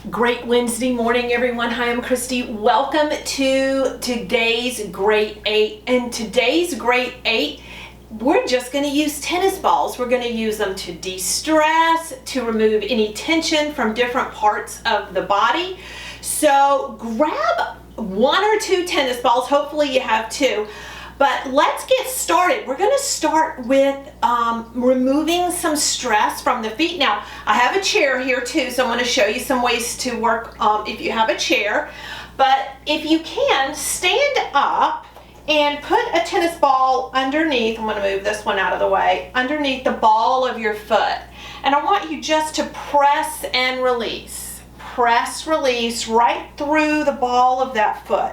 Great Wednesday morning, everyone. Hi, I'm Christy. Welcome to today's Grade 8. And today's Grade 8, we're just going to use tennis balls. We're going to use them to de-stress, to remove any tension from different parts of the body. So grab one or two tennis balls. Hopefully you have two. But let's get started. We're going to start with removing some stress from the feet. Now, I have a chair here too, so I'm going to show you some ways to work if you have a chair. But if you can, stand up and put a tennis ball underneath. I'm going to move this one out of the way. Underneath the ball of your foot. And I want you just to press and release. Press, release right through the ball of that foot.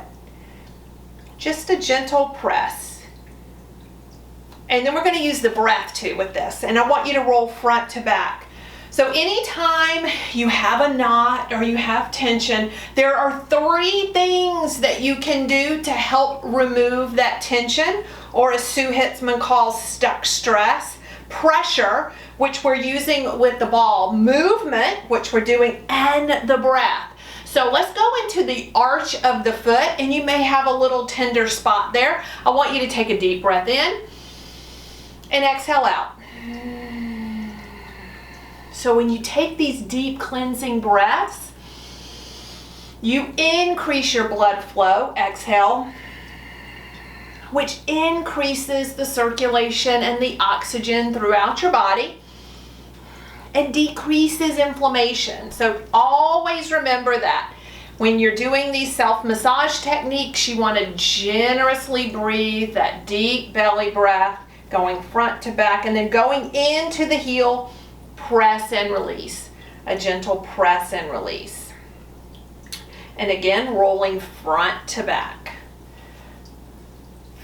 Just a gentle press. And then we're going to use the breath too with this. And I want you to roll front to back. So anytime you have a knot or you have tension, there are 3 things that you can do to help remove that tension, or as Sue Hitzman calls stuck stress. Pressure, which we're using with the ball. Movement, which we're doing, and the breath. So let's go into the arch of the foot, and you may have a little tender spot there. I want you to take a deep breath in and exhale out. So when you take these deep cleansing breaths, you increase your blood flow, exhale, which increases the circulation and the oxygen throughout your body. And decreases inflammation. So always remember that. When you're doing these self-massage techniques, you want to generously breathe that deep belly breath, going front to back, and then going into the heel, press and release. A gentle press and release. And again, rolling front to back.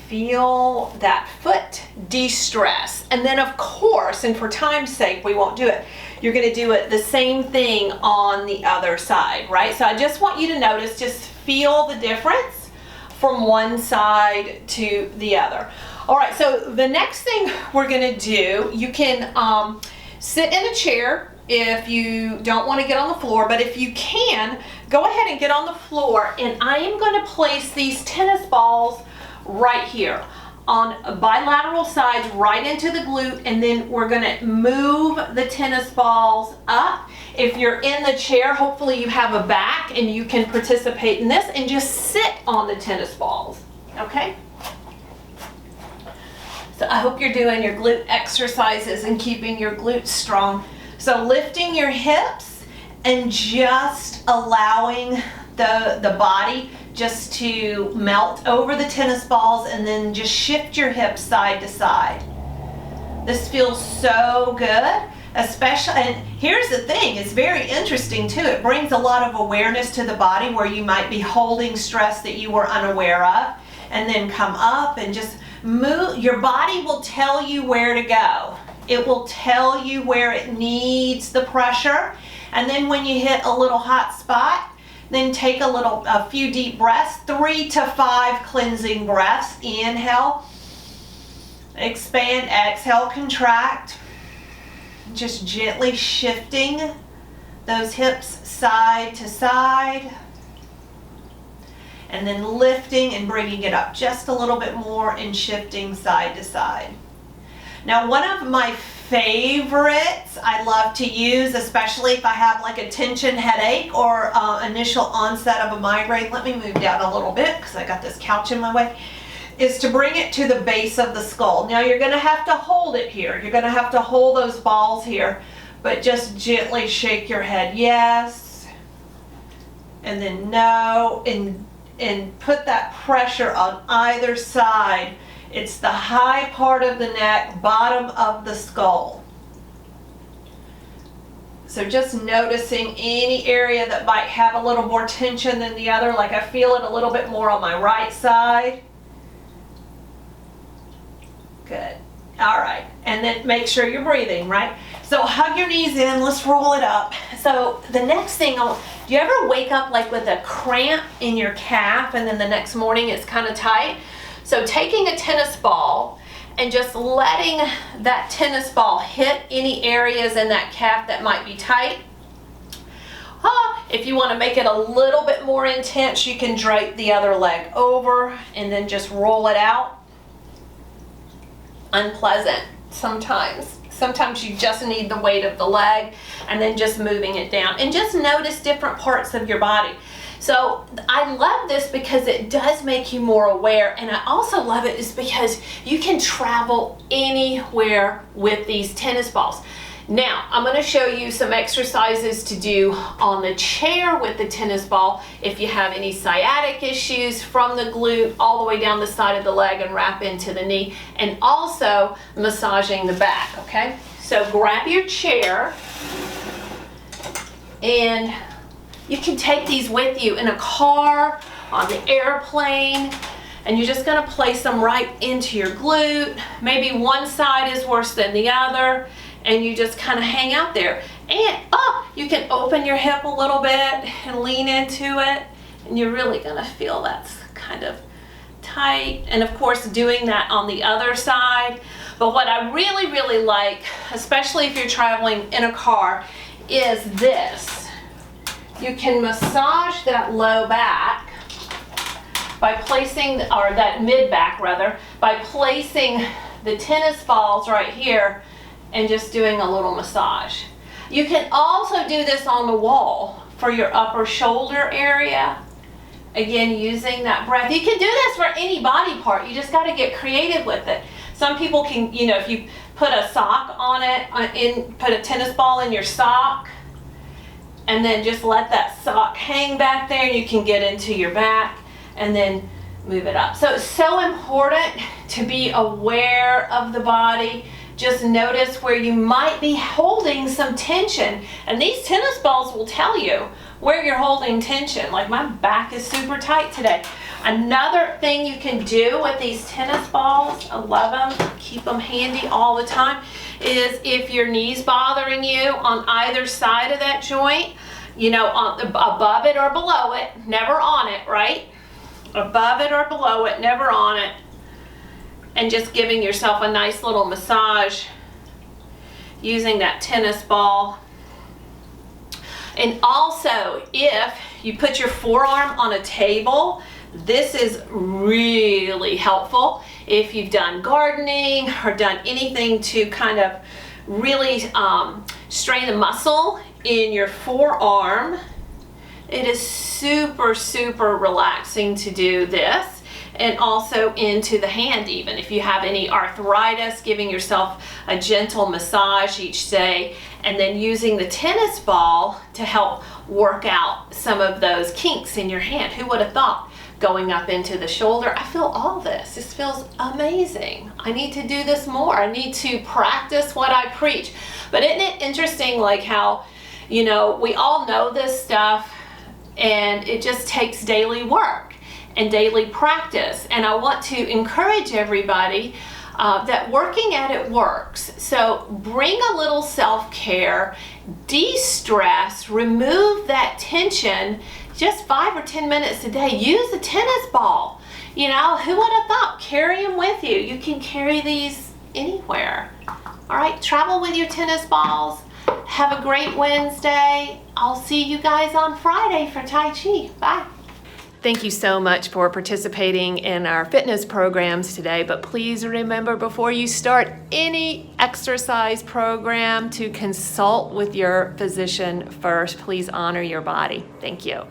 Feel that foot de-stress. And then of course, and for time's sake, we won't do it. You're going to do it the same thing on the other side, right? So I just want you to notice, just feel the difference from one side to the other. All right, so the next thing we're going to do, you can sit in a chair if you don't want to get on the floor, but if you can, go ahead and get on the floor, and I am going to place these tennis balls right here on bilateral sides right into the glute, and then we're going to move the tennis balls up. If you're in the chair, hopefully you have a back and you can participate in this and just sit on the tennis balls, okay? So I hope you're doing your glute exercises and keeping your glutes strong. So lifting your hips and just allowing the body just to melt over the tennis balls, and then just shift your hips side to side. This feels so good, especially, and here's the thing, it's very interesting too. It brings a lot of awareness to the body where you might be holding stress that you were unaware of, and then come up and just move. Your body will tell you where to go. It will tell you where it needs the pressure, and then when you hit a little hot spot, then take a few deep breaths, 3 to 5 cleansing breaths. Inhale, expand, exhale, contract. Just gently shifting those hips side to side. And then lifting and bringing it up just a little bit more and shifting side to side. Now, one of my favorites I love to use, especially if I have like a tension headache or initial onset of a migraine, let me move down a little bit because I got this couch in my way, is to bring it to the base of the skull. Now you're going to have to hold it here. You're going to have to hold those balls here, but just gently shake your head yes, and then no, and put that pressure on either side. It's the high part of the neck, bottom of the skull. So just noticing any area that might have a little more tension than the other, like I feel it a little bit more on my right side. Good. All right. And then make sure you're breathing, right? So hug your knees in, let's roll it up. So the next thing, do you ever wake up like with a cramp in your calf and then the next morning it's kind of tight? So taking a tennis ball and just letting that tennis ball hit any areas in that calf that might be tight. If you want to make it a little bit more intense, you can drape the other leg over and then just roll it out. Unpleasant sometimes. Sometimes you just need the weight of the leg and then just moving it down. And just notice different parts of your body. So I love this because it does make you more aware, and I also love it is because you can travel anywhere with these tennis balls. Now, I'm going to show you some exercises to do on the chair with the tennis ball if you have any sciatic issues from the glute all the way down the side of the leg and wrap into the knee, and also massaging the back, okay? So grab your chair, and you can take these with you in a car, on the airplane, and you're just going to place them right into your glute. Maybe one side is worse than the other, and you just kind of hang out there. And you can open your hip a little bit and lean into it, and you're really going to feel that's kind of tight. And of course doing that on the other side. But what I really, really like, especially if you're traveling in a car, is this. You can massage that low back by placing, or that mid back rather, by placing the tennis balls right here and just doing a little massage. You can also do this on the wall for your upper shoulder area. Again, using that breath. You can do this for any body part. You just got to get creative with it. Some people can, you know, if you put a sock on it, put a tennis ball in your sock, and then just let that sock hang back there, and you can get into your back and then move it up. So it's so important to be aware of the body. Just notice where you might be holding some tension. And these tennis balls will tell you where you're holding tension. Like my back is super tight today. Another thing you can do with these tennis balls, I love them, keep them handy all the time, is if your knee's bothering you on either side of that joint, you know, above it or below it, never on it, right? Above it or below it, never on it. And just giving yourself a nice little massage using that tennis ball. And also, if you put your forearm on a table, this is really helpful if you've done gardening or done anything to kind of really strain the muscle in your forearm. It is super, super relaxing to do this. And also into the hand even. If you have any arthritis, giving yourself a gentle massage each day, and then using the tennis ball to help work out some of those kinks in your hand. Who would have thought? Going up into the shoulder. I feel all this. This feels amazing. I need to do this more. I need to practice what I preach. But isn't it interesting like how, you know, we all know this stuff and it just takes daily work and daily practice. And I want to encourage everybody that working at it works. So bring a little self-care, de-stress, remove that tension, just 5 or 10 minutes a day. Use a tennis ball. You know, who would have thought? Carry them with you. You can carry these anywhere. All right, travel with your tennis balls. Have a great Wednesday. I'll see you guys on Friday for Tai Chi. Bye. Thank you so much for participating in our fitness programs today, but please remember before you start any exercise program to consult with your physician first. Please honor your body. Thank you.